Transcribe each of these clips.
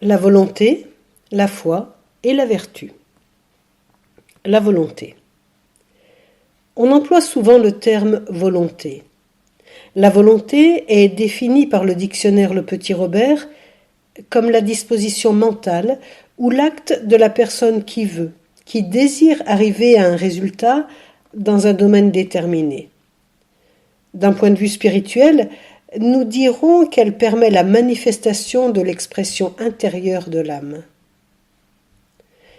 La volonté, la foi et la vertu. La volonté. On emploie souvent le terme volonté. La volonté est définie par le dictionnaire Le Petit Robert comme la disposition mentale ou l'acte de la personne qui veut, qui désire arriver à un résultat dans un domaine déterminé. D'un point de vue spirituel, nous dirons qu'elle permet la manifestation de l'expression intérieure de l'âme.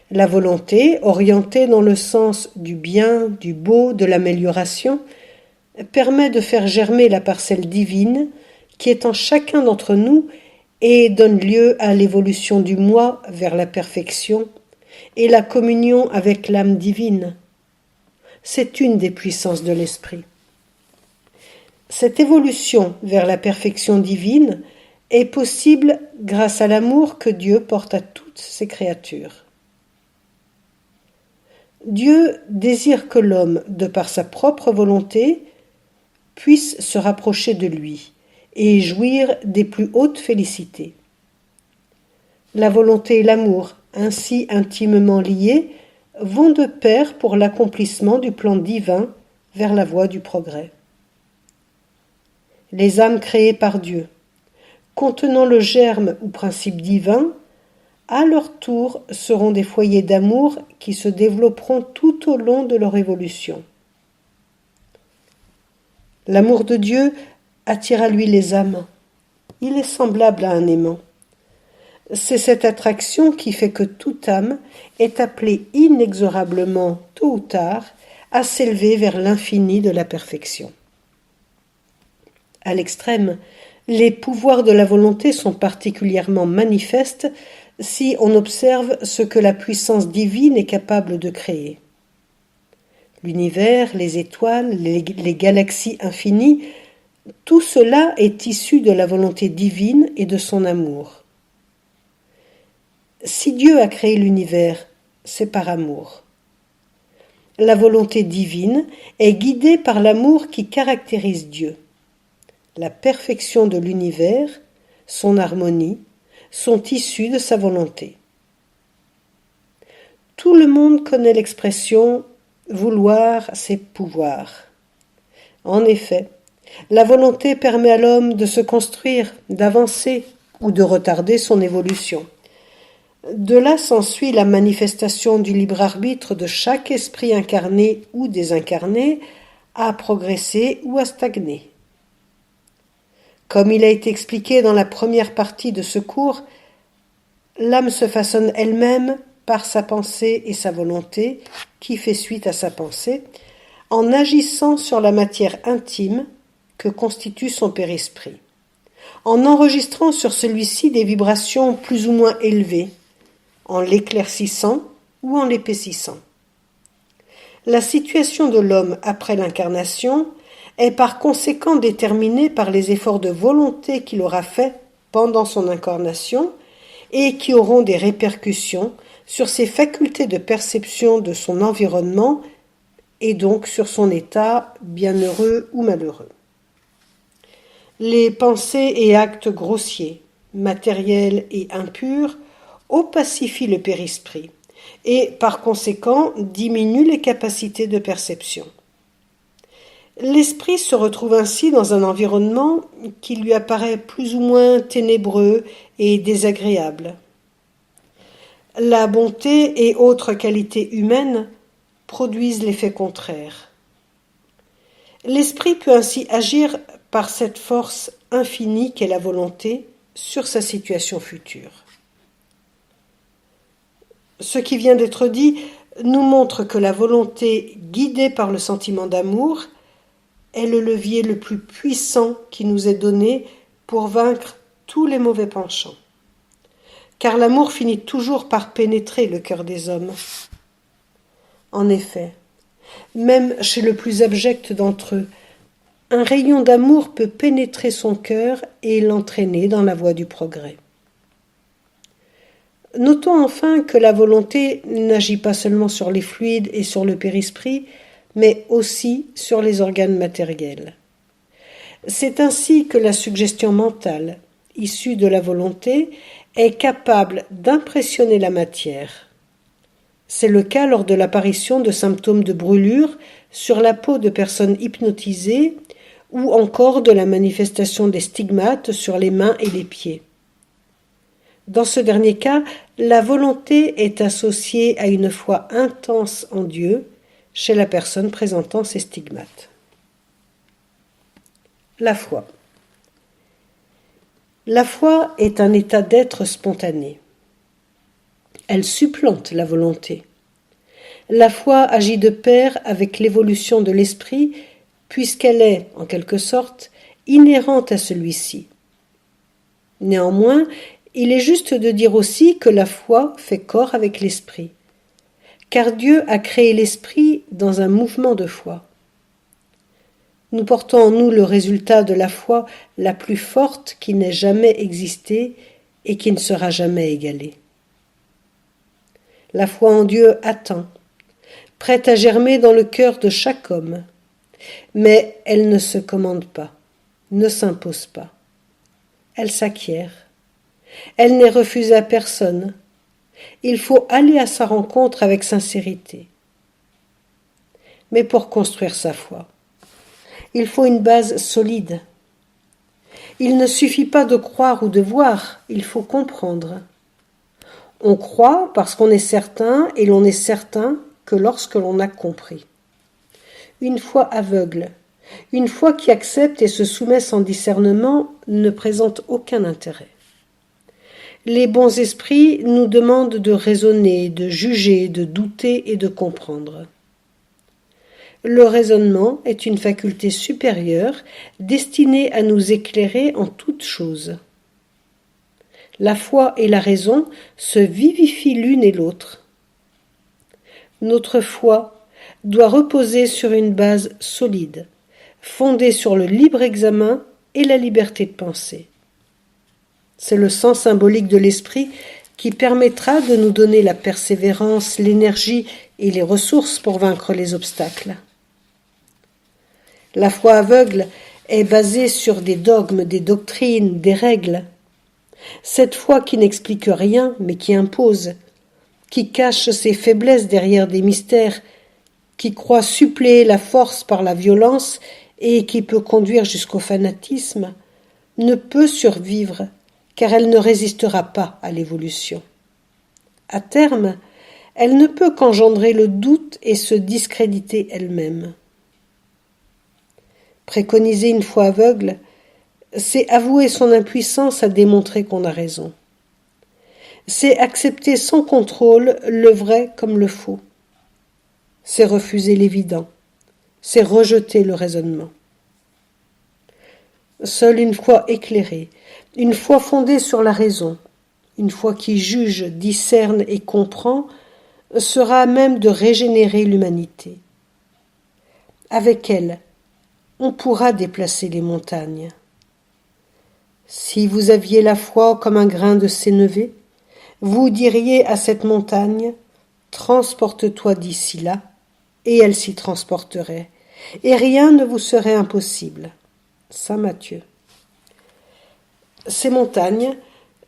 La volonté, orientée dans le sens du bien, du beau, de l'amélioration, permet de faire germer la parcelle divine qui est en chacun d'entre nous et donne lieu à l'évolution du moi vers la perfection et la communion avec l'âme divine. C'est une des puissances de l'esprit. Cette évolution vers la perfection divine est possible grâce à l'amour que Dieu porte à toutes ses créatures. Dieu désire que l'homme, de par sa propre volonté, puisse se rapprocher de lui et jouir des plus hautes félicités. La volonté et l'amour, ainsi intimement liés, vont de pair pour l'accomplissement du plan divin vers la voie du progrès. Les âmes créées par Dieu, contenant le germe ou principe divin, à leur tour seront des foyers d'amour qui se développeront tout au long de leur évolution. L'amour de Dieu attire à lui les âmes. Il est semblable à un aimant. C'est cette attraction qui fait que toute âme est appelée inexorablement, tôt ou tard, à s'élever vers l'infini de la perfection. À l'extrême, les pouvoirs de la volonté sont particulièrement manifestes si on observe ce que la puissance divine est capable de créer. L'univers, les étoiles, les galaxies infinies, tout cela est issu de la volonté divine et de son amour. Si Dieu a créé l'univers, c'est par amour. La volonté divine est guidée par l'amour qui caractérise Dieu. La perfection de l'univers, son harmonie, sont issus de sa volonté. Tout le monde connaît l'expression « vouloir, c'est pouvoir ». En effet, la volonté permet à l'homme de se construire, d'avancer ou de retarder son évolution. De là s'ensuit la manifestation du libre arbitre de chaque esprit incarné ou désincarné à progresser ou à stagner. Comme il a été expliqué dans la première partie de ce cours, l'âme se façonne elle-même par sa pensée et sa volonté, qui fait suite à sa pensée, en agissant sur la matière intime que constitue son périsprit, en enregistrant sur celui-ci des vibrations plus ou moins élevées, en l'éclaircissant ou en l'épaississant. La situation de l'homme après l'incarnation est par conséquent déterminée par les efforts de volonté qu'il aura faits pendant son incarnation et qui auront des répercussions sur ses facultés de perception de son environnement et donc sur son état bienheureux ou malheureux. Les pensées et actes grossiers, matériels et impurs opacifient le périsprit et par conséquent diminuent les capacités de perception. L'esprit se retrouve ainsi dans un environnement qui lui apparaît plus ou moins ténébreux et désagréable. La bonté et autres qualités humaines produisent l'effet contraire. L'esprit peut ainsi agir par cette force infinie qu'est la volonté sur sa situation future. Ce qui vient d'être dit nous montre que la volonté guidée par le sentiment d'amour est le levier le plus puissant qui nous est donné pour vaincre tous les mauvais penchants. Car l'amour finit toujours par pénétrer le cœur des hommes. En effet, même chez le plus abject d'entre eux, un rayon d'amour peut pénétrer son cœur et l'entraîner dans la voie du progrès. Notons enfin que la volonté n'agit pas seulement sur les fluides et sur le périsprit, mais aussi sur les organes matériels. C'est ainsi que la suggestion mentale, issue de la volonté, est capable d'impressionner la matière. C'est le cas lors de l'apparition de symptômes de brûlure sur la peau de personnes hypnotisées ou encore de la manifestation des stigmates sur les mains et les pieds. Dans ce dernier cas, la volonté est associée à une foi intense en Dieu chez la personne présentant ces stigmates. La foi. La foi est un état d'être spontané. Elle supplante la volonté. La foi agit de pair avec l'évolution de l'esprit puisqu'elle est, en quelque sorte, inhérente à celui-ci. Néanmoins, il est juste de dire aussi que la foi fait corps avec l'esprit, car Dieu a créé l'esprit dans un mouvement de foi. Nous portons en nous le résultat de la foi la plus forte qui n'ait jamais existé et qui ne sera jamais égalée. La foi en Dieu attend, prête à germer dans le cœur de chaque homme, mais elle ne se commande pas, ne s'impose pas. Elle s'acquiert. Elle n'est refusée à personne. Il faut aller à sa rencontre avec sincérité. Mais pour construire sa foi, il faut une base solide. Il ne suffit pas de croire ou de voir, il faut comprendre. On croit parce qu'on est certain et l'on est certain que lorsque l'on a compris. Une foi aveugle, une foi qui accepte et se soumet sans discernement ne présente aucun intérêt. Les bons esprits nous demandent de raisonner, de juger, de douter et de comprendre. Le raisonnement est une faculté supérieure destinée à nous éclairer en toutes choses. La foi et la raison se vivifient l'une et l'autre. Notre foi doit reposer sur une base solide, fondée sur le libre examen et la liberté de penser. C'est le sens symbolique de l'esprit qui permettra de nous donner la persévérance, l'énergie et les ressources pour vaincre les obstacles. La foi aveugle est basée sur des dogmes, des doctrines, des règles. Cette foi qui n'explique rien mais qui impose, qui cache ses faiblesses derrière des mystères, qui croit suppléer la force par la violence et qui peut conduire jusqu'au fanatisme, ne peut survivre car elle ne résistera pas à l'évolution. À terme, elle ne peut qu'engendrer le doute et se discréditer elle-même. Préconiser une foi aveugle, c'est avouer son impuissance à démontrer qu'on a raison. C'est accepter sans contrôle le vrai comme le faux. C'est refuser l'évident. C'est rejeter le raisonnement. Seule une foi éclairée, une foi fondée sur la raison, une foi qui juge, discerne et comprend, sera à même de régénérer l'humanité. Avec elle, on pourra déplacer les montagnes. Si vous aviez la foi comme un grain de sénévé, vous diriez à cette montagne « Transporte-toi d'ici là », et elle s'y transporterait, et rien ne vous serait impossible. Saint Matthieu. Ces montagnes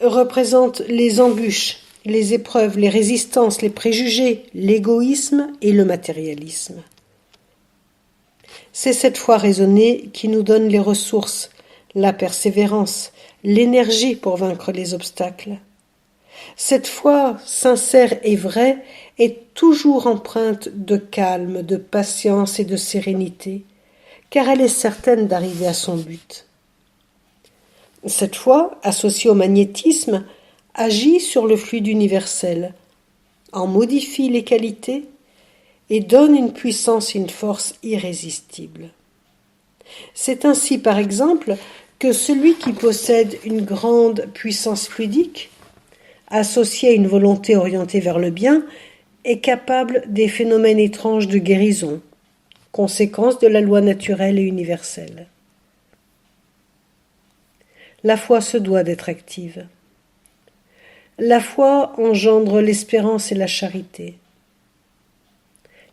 représentent les embûches, les épreuves, les résistances, les préjugés, l'égoïsme et le matérialisme. C'est cette foi raisonnée qui nous donne les ressources, la persévérance, l'énergie pour vaincre les obstacles. Cette foi sincère et vraie est toujours empreinte de calme, de patience et de sérénité, car elle est certaine d'arriver à son but. Cette foi, associée au magnétisme, agit sur le fluide universel, en modifie les qualités et donne une puissance et une force irrésistibles. C'est ainsi, par exemple, que celui qui possède une grande puissance fluidique, associée à une volonté orientée vers le bien, est capable des phénomènes étranges de guérison, conséquence de la loi naturelle et universelle. La foi se doit d'être active. La foi engendre l'espérance et la charité.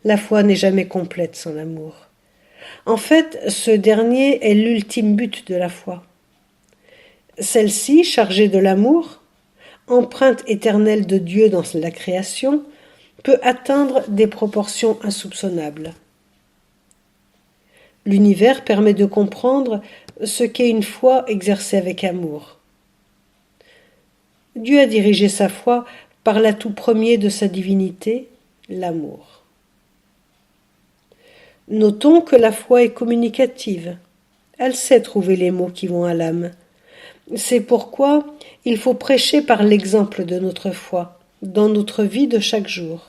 La foi n'est jamais complète sans l'amour. En fait, ce dernier est l'ultime but de la foi. Celle-ci, chargée de l'amour, empreinte éternelle de Dieu dans la création, peut atteindre des proportions insoupçonnables. L'univers permet de comprendre ce qu'est une foi exercée avec amour. Dieu a dirigé sa foi par l'atout premier de sa divinité, l'amour. Notons que la foi est communicative. Elle sait trouver les mots qui vont à l'âme. C'est pourquoi il faut prêcher par l'exemple de notre foi, dans notre vie de chaque jour.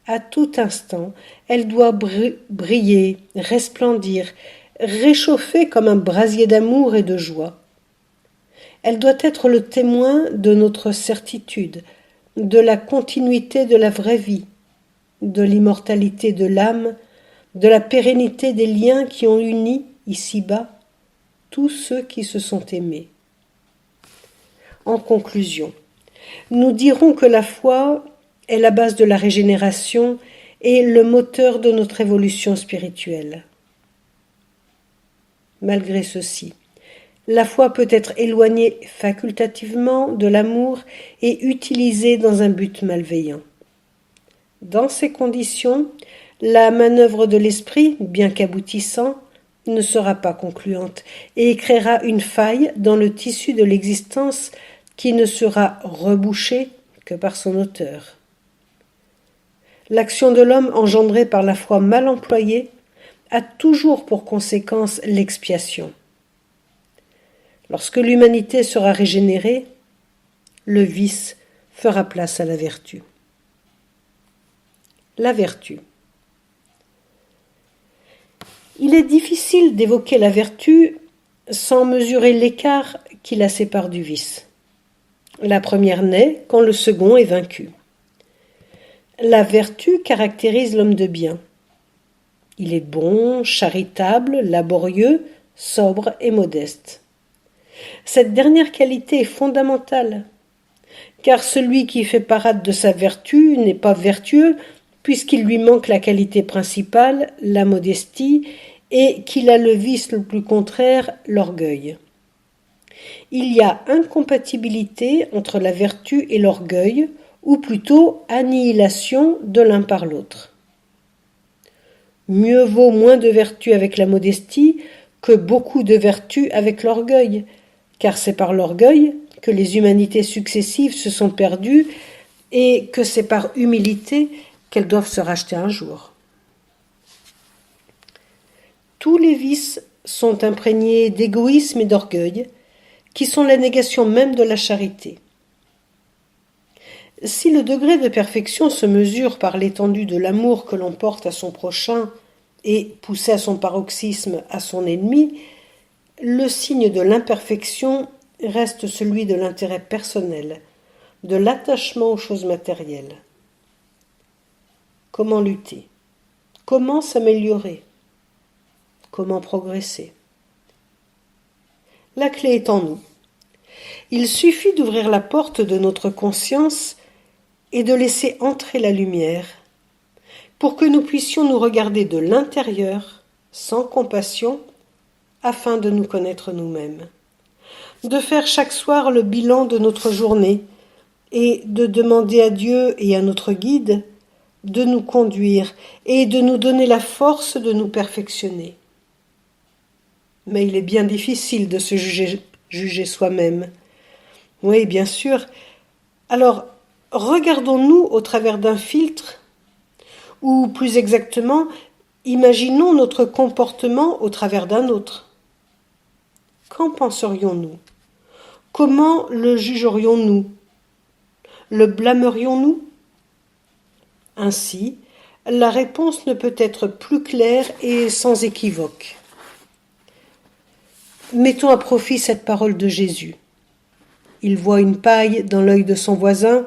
À tout instant, elle doit briller, resplendir, réchauffer comme un brasier d'amour et de joie. Elle doit être le témoin de notre certitude, de la continuité de la vraie vie, de l'immortalité de l'âme, de la pérennité des liens qui ont uni, ici-bas, tous ceux qui se sont aimés. En conclusion, nous dirons que la foi est la base de la régénération et le moteur de notre évolution spirituelle. Malgré ceci, la foi peut être éloignée facultativement de l'amour et utilisée dans un but malveillant. Dans ces conditions, la manœuvre de l'esprit, bien qu'aboutissant, ne sera pas concluante et créera une faille dans le tissu de l'existence qui ne sera rebouchée que par son auteur. L'action de l'homme engendrée par la foi mal employée a toujours pour conséquence l'expiation. Lorsque l'humanité sera régénérée, le vice fera place à la vertu. La vertu. Il est difficile d'évoquer la vertu sans mesurer l'écart qui la sépare du vice. La première naît quand le second est vaincu. La vertu caractérise l'homme de bien. Il est bon, charitable, laborieux, sobre et modeste. Cette dernière qualité est fondamentale, car celui qui fait parade de sa vertu n'est pas vertueux, puisqu'il lui manque la qualité principale, la modestie, et qu'il a le vice le plus contraire, l'orgueil. Il y a incompatibilité entre la vertu et l'orgueil, ou plutôt annihilation de l'un par l'autre. Mieux vaut moins de vertu avec la modestie que beaucoup de vertu avec l'orgueil, car c'est par l'orgueil que les humanités successives se sont perdues et que c'est par humilité qu'elles doivent se racheter un jour. Tous les vices sont imprégnés d'égoïsme et d'orgueil, qui sont la négation même de la charité. Si le degré de perfection se mesure par l'étendue de l'amour que l'on porte à son prochain et, poussé à son paroxysme, à son ennemi, le signe de l'imperfection reste celui de l'intérêt personnel, de l'attachement aux choses matérielles. Comment lutter? Comment s'améliorer? Comment progresser? La clé est en nous. Il suffit d'ouvrir la porte de notre conscience et de laisser entrer la lumière pour que nous puissions nous regarder de l'intérieur, sans compassion, afin de nous connaître nous-mêmes. De faire chaque soir le bilan de notre journée et de demander à Dieu et à notre guide de nous conduire et de nous donner la force de nous perfectionner. Mais il est bien difficile de se juger soi-même. Oui, bien sûr. Alors, regardons-nous au travers d'un filtre, ou plus exactement, imaginons notre comportement au travers d'un autre. Qu'en penserions-nous? Comment le jugerions-nous? Le blâmerions-nous? Ainsi, la réponse ne peut être plus claire et sans équivoque. Mettons à profit cette parole de Jésus. Il voit une paille dans l'œil de son voisin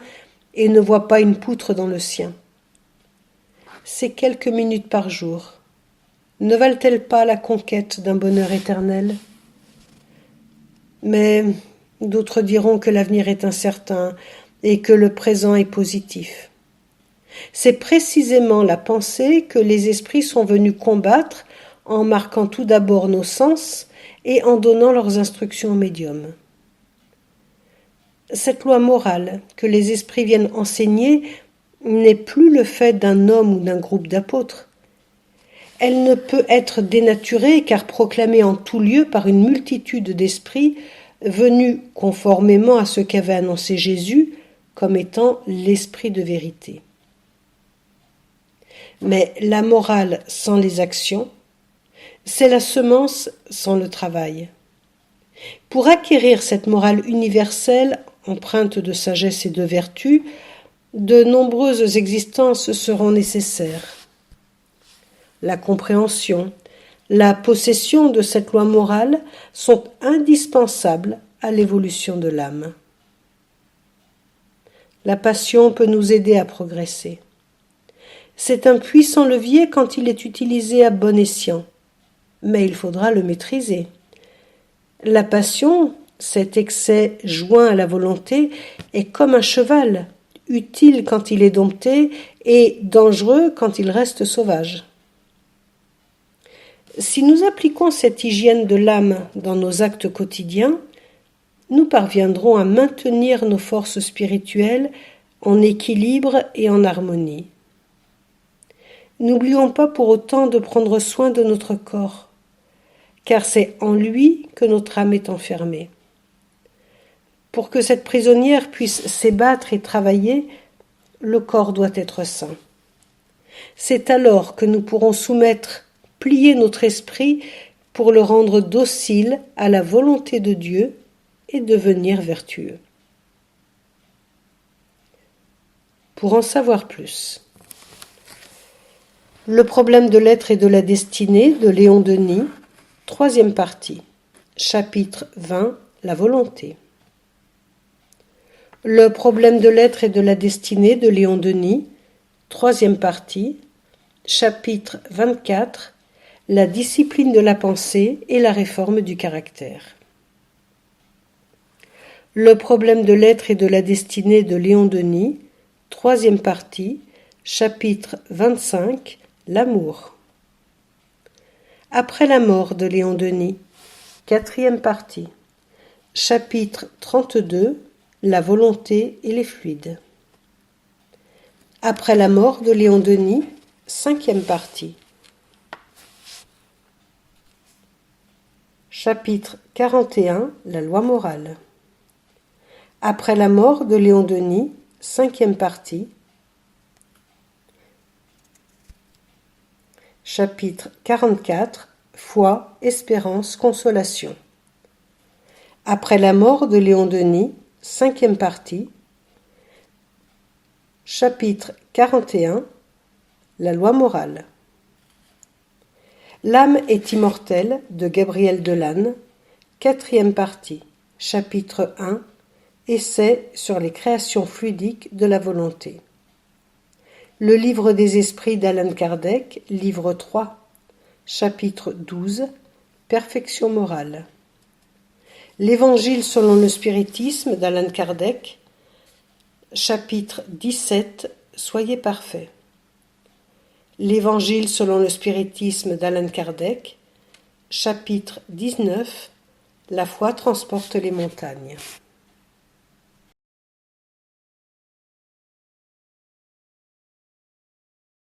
et ne voit pas une poutre dans le sien. Ces quelques minutes par jour ne valent-elles pas la conquête d'un bonheur éternel? Mais d'autres diront que l'avenir est incertain et que le présent est positif. C'est précisément la pensée que les esprits sont venus combattre en marquant tout d'abord nos sens et en donnant leurs instructions aux médiums. Cette loi morale que les esprits viennent enseigner n'est plus le fait d'un homme ou d'un groupe d'apôtres. Elle ne peut être dénaturée car proclamée en tout lieu par une multitude d'esprits venus conformément à ce qu'avait annoncé Jésus comme étant l'esprit de vérité. Mais la morale sans les actions, c'est la semence sans le travail. Pour acquérir cette morale universelle, empreinte de sagesse et de vertu, de nombreuses existences seront nécessaires. La compréhension, la possession de cette loi morale sont indispensables à l'évolution de l'âme. La passion peut nous aider à progresser. C'est un puissant levier quand il est utilisé à bon escient, mais il faudra le maîtriser. La passion, cet excès joint à la volonté, est comme un cheval, utile quand il est dompté et dangereux quand il reste sauvage. Si nous appliquons cette hygiène de l'âme dans nos actes quotidiens, nous parviendrons à maintenir nos forces spirituelles en équilibre et en harmonie. N'oublions pas pour autant de prendre soin de notre corps, car c'est en lui que notre âme est enfermée. Pour que cette prisonnière puisse s'ébattre et travailler, le corps doit être sain. C'est alors que nous pourrons plier notre esprit pour le rendre docile à la volonté de Dieu et devenir vertueux. Pour en savoir plus, le problème de l'être et de la destinée de Léon Denis, 3e partie, chapitre 20, la volonté. Le problème de l'être et de la destinée de Léon Denis, 3e partie, chapitre 24, la discipline de la pensée et la réforme du caractère. Le problème de l'être et de la destinée de Léon Denis, 3e partie, chapitre 25, l'amour. Après la mort de Léon Denis, 4e partie, chapitre 32, la volonté et les fluides. Après la mort de Léon Denis, 5e partie, chapitre 41, la loi morale. Après la mort de Léon Denis, 5e partie, chapitre 44, foi, espérance, consolation. Après la mort de Léon Denis, 5e partie, chapitre 41, la loi morale. L'âme est immortelle de Gabriel Delanne, 4e partie, chapitre 1, essai sur les créations fluidiques de la volonté. Le livre des esprits d'Allan Kardec, livre 3, chapitre 12, perfection morale. L'Évangile selon le spiritisme d'Allan Kardec, chapitre 17, soyez parfaits. L'Évangile selon le spiritisme d'Allan Kardec, chapitre 19, la foi transporte les montagnes.